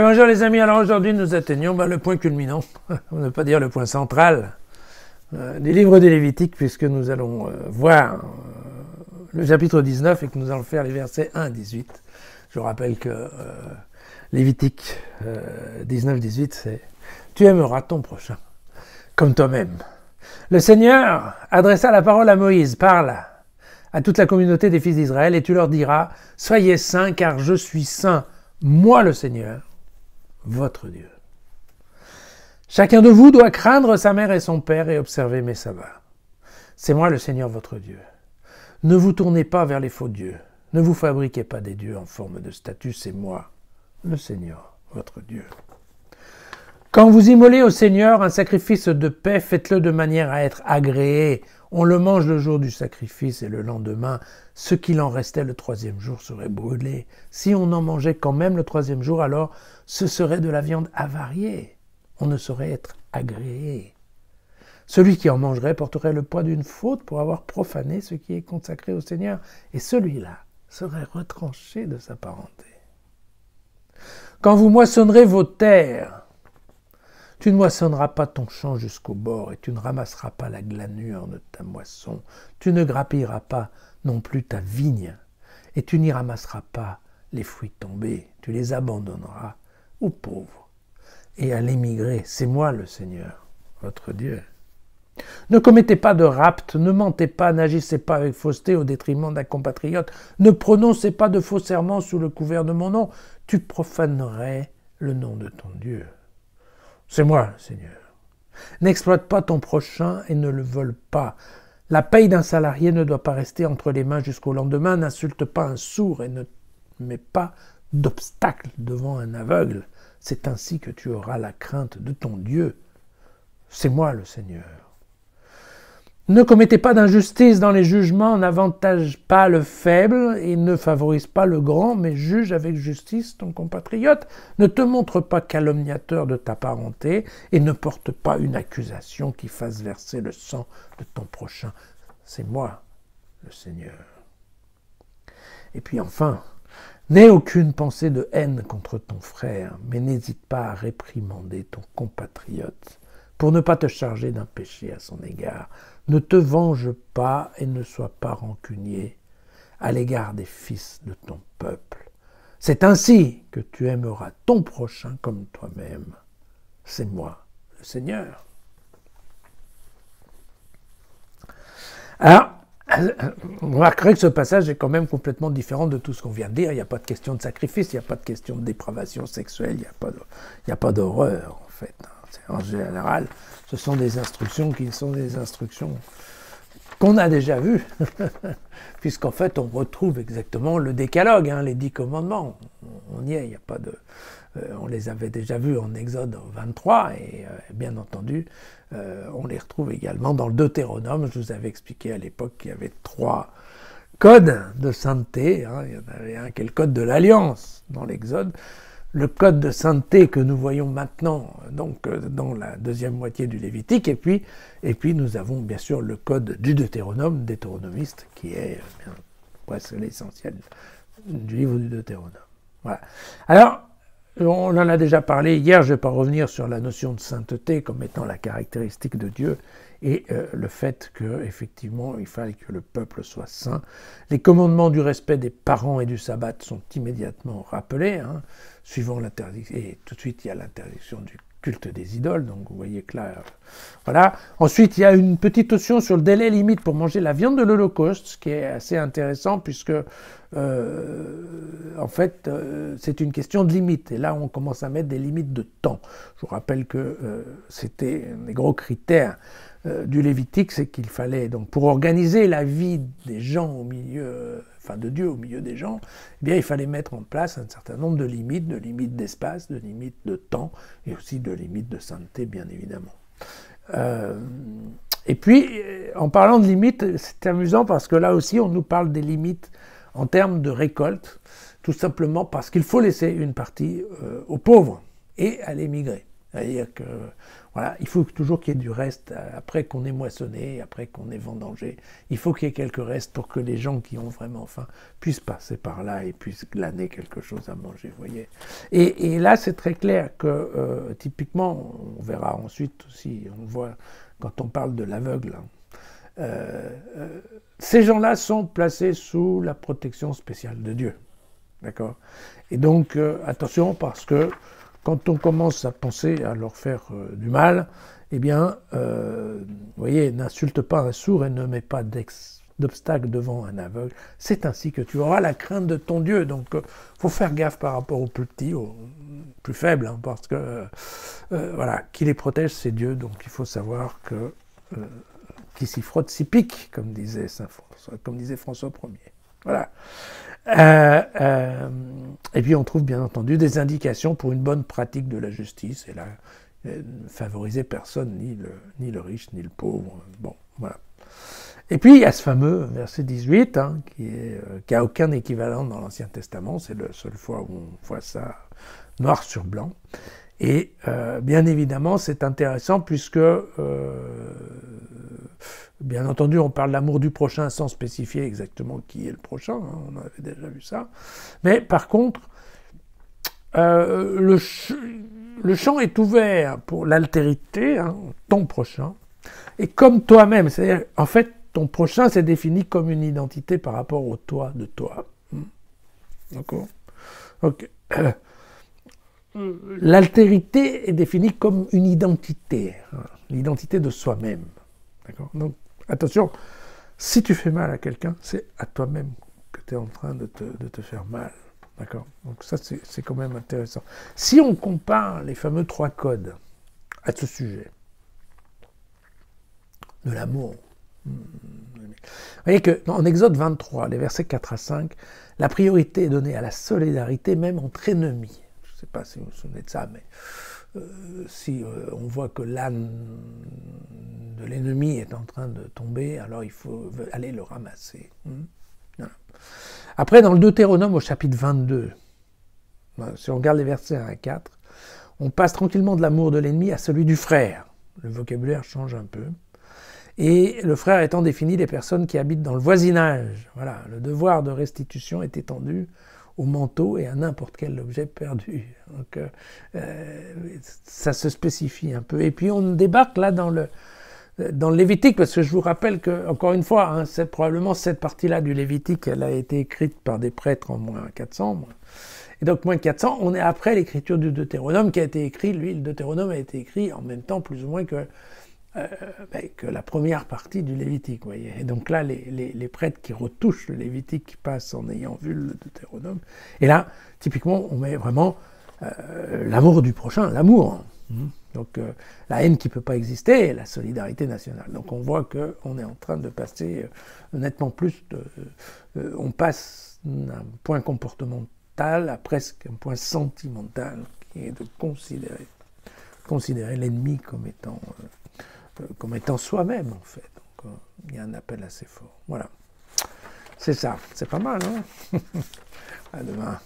Bonjour les amis, alors aujourd'hui nous atteignons le point culminant, on ne peut pas dire le point central, des livres des Lévitique, puisque nous allons voir le chapitre 19 et que nous allons faire les versets 1 à 18. Je vous rappelle que Lévitique 19-18, c'est « Tu aimeras ton prochain, comme toi-même ». Le Seigneur adressa la parole à Moïse, parle à toute la communauté des fils d'Israël, et tu leur diras « Soyez saints, car je suis saint, moi le Seigneur, votre Dieu. Chacun de vous doit craindre sa mère et son père et observer mes sabbats. C'est moi le Seigneur votre Dieu. Ne vous tournez pas vers les faux dieux. Ne vous fabriquez pas des dieux en forme de statue. C'est moi, le Seigneur votre Dieu. Quand vous immolez au Seigneur un sacrifice de paix, faites-le de manière à être agréé. On le mange le jour du sacrifice et le lendemain, ce qu'il en restait le troisième jour serait brûlé. Si on en mangeait quand même le troisième jour, alors ce serait de la viande avariée. On ne saurait être agréé. Celui qui en mangerait porterait le poids d'une faute pour avoir profané ce qui est consacré au Seigneur, et celui-là serait retranché de sa parenté. Quand vous moissonnerez vos terres, tu ne moissonneras pas ton champ jusqu'au bord, et tu ne ramasseras pas la glanure de ta moisson. Tu ne grappilleras pas non plus ta vigne, et tu n'y ramasseras pas les fruits tombés. Tu les abandonneras aux pauvres et à l'émigré. C'est moi le Seigneur, votre Dieu. Ne commettez pas de rapt, ne mentez pas, n'agissez pas avec fausseté au détriment d'un compatriote. Ne prononcez pas de faux serments sous le couvert de mon nom. Tu profanerais le nom de ton Dieu. C'est moi, le Seigneur. N'exploite pas ton prochain et ne le vole pas. La paye d'un salarié ne doit pas rester entre les mains jusqu'au lendemain. N'insulte pas un sourd et ne mets pas d'obstacle devant un aveugle. C'est ainsi que tu auras la crainte de ton Dieu. C'est moi, le Seigneur. Ne commettez pas d'injustice dans les jugements, n'avantage pas le faible et ne favorise pas le grand, mais juge avec justice ton compatriote. Ne te montre pas calomniateur de ta parenté et ne porte pas une accusation qui fasse verser le sang de ton prochain. C'est moi, le Seigneur. Et puis enfin, n'aie aucune pensée de haine contre ton frère, mais n'hésite pas à réprimander ton compatriote pour ne pas te charger d'un péché à son égard. Ne te venge pas et ne sois pas rancunier à l'égard des fils de ton peuple. C'est ainsi que tu aimeras ton prochain comme toi-même. C'est moi, le Seigneur. Alors, vous remarquerez que ce passage est quand même complètement différent de tout ce qu'on vient de dire. Il n'y a pas de question de sacrifice, il n'y a pas de question de dépravation sexuelle, il n'y a pas d'horreur en fait. En général, ce sont des instructions qui sont des instructions qu'on a déjà vues, puisqu'en fait on retrouve exactement le décalogue, les 10 commandements. On y est, il n'y a pas de... on les avait déjà vus en Exode 23, et bien entendu, on les retrouve également dans le Deutéronome. Je vous avais expliqué à l'époque qu'il y avait 3 codes de sainteté. Il y en avait un qui est le code de l'Alliance dans l'Exode, le code de sainteté que nous voyons maintenant donc dans la deuxième moitié du Lévitique, et puis nous avons bien sûr le code du Deutéronome, deutéronomiste, qui est presque l'essentiel du livre du Deutéronome. Voilà. Alors, on en a déjà parlé hier, je ne vais pas revenir sur la notion de sainteté comme étant la caractéristique de Dieu et le fait qu'effectivement il fallait que le peuple soit saint. Les commandements du respect des parents et du sabbat sont immédiatement rappelés, suivant l'interdiction, et tout de suite il y a l'interdiction du culte des idoles, donc vous voyez que là, voilà. Ensuite, il y a une petite notion sur le délai limite pour manger la viande de l'Holocauste, ce qui est assez intéressant, puisque en fait, c'est une question de limite, et là on commence à mettre des limites de temps. Je vous rappelle que c'était un des gros critères du Lévitique, c'est qu'il fallait, donc pour organiser la vie des gens au milieu, de Dieu au milieu des gens, eh bien il fallait mettre en place un certain nombre de limites d'espace, de limites de temps, et aussi de limites de sainteté, bien évidemment. Et puis, en parlant de limites, c'est amusant parce que là aussi, on nous parle des limites en termes de récolte, tout simplement parce qu'il faut laisser une partie aux pauvres et à l'émigré. C'est-à-dire que, voilà, il faut toujours qu'il y ait du reste, après qu'on ait moissonné, après qu'on ait vendangé, il faut qu'il y ait quelques restes pour que les gens qui ont vraiment faim puissent passer par là et puissent glaner quelque chose à manger, vous voyez. Et là, c'est très clair que, typiquement, on verra ensuite aussi, on le voit quand on parle de l'aveugle, ces gens-là sont placés sous la protection spéciale de Dieu, d'accord? Et donc, attention, parce que quand on commence à penser à leur faire du mal, eh bien, vous voyez, n'insulte pas un sourd et ne mets pas d'obstacle devant un aveugle. C'est ainsi que tu auras la crainte de ton Dieu. Donc, faut faire gaffe par rapport aux plus petits, aux plus faibles, hein, parce que, voilà, qui les protège, c'est Dieu. Donc, il faut savoir que qui s'y frotte s'y pique, comme disait François Ier. Voilà. Et puis on trouve bien entendu des indications pour une bonne pratique de la justice. Et là, ne favoriser personne, ni le riche, ni le pauvre. Bon, voilà. Et puis il y a ce fameux verset 18, hein, qui a aucun équivalent dans l'Ancien Testament. C'est la seule fois où on voit ça noir sur blanc. Et bien évidemment, c'est intéressant puisque, bien entendu, on parle de l'amour du prochain sans spécifier exactement qui est le prochain, hein, on avait déjà vu ça. Mais par contre, le champ est ouvert pour l'altérité, hein, ton prochain, et comme toi-même. C'est-à-dire, en fait, ton prochain, c'est défini comme une identité par rapport au toi de toi. D'accord ? Donc, l'altérité est définie comme une identité, hein, l'identité de soi-même. D'accord ? Donc, attention, si tu fais mal à quelqu'un, c'est à toi-même que tu es en train de te faire mal. D'accord ? Donc ça, c'est quand même intéressant. Si on compare les fameux 3 codes à ce sujet, de l'amour, vous voyez qu'en Exode 23, les versets 4 à 5, la priorité est donnée à la solidarité même entre ennemis. Je ne sais pas si vous vous souvenez de ça, mais si on voit que l'âne de l'ennemi est en train de tomber, alors il faut aller le ramasser. Voilà. Après, dans le Deutéronome au chapitre 22, si on regarde les versets 1 à 4, on passe tranquillement de l'amour de l'ennemi à celui du frère. Le vocabulaire change un peu. Et le frère étant défini des personnes qui habitent dans le voisinage. Voilà, le devoir de restitution est étendu au manteau et à n'importe quel objet perdu. Donc, ça se spécifie un peu. Et puis on débarque là dans le Lévitique, parce que je vous rappelle que, encore une fois, hein, probablement cette partie-là du Lévitique, elle a été écrite par des prêtres en moins 400. Et donc, moins 400, on est après l'écriture du Deutéronome qui a été écrit. Lui, le Deutéronome a été écrit en même temps, plus ou moins, que la première partie du Lévitique. Voyez. Et donc là, les prêtres qui retouchent le Lévitique, qui passent en ayant vu le Deutéronome. Et là, typiquement, on met vraiment l'amour du prochain, l'amour. Donc la haine qui ne peut pas exister et la solidarité nationale. Donc on voit qu'on est en train de passer nettement plus on passe d'un point comportemental à presque un point sentimental, qui est de considérer l'ennemi comme étant soi-même, en fait. Donc il y a un appel assez fort. Voilà. C'est ça. C'est pas mal, hein? À demain.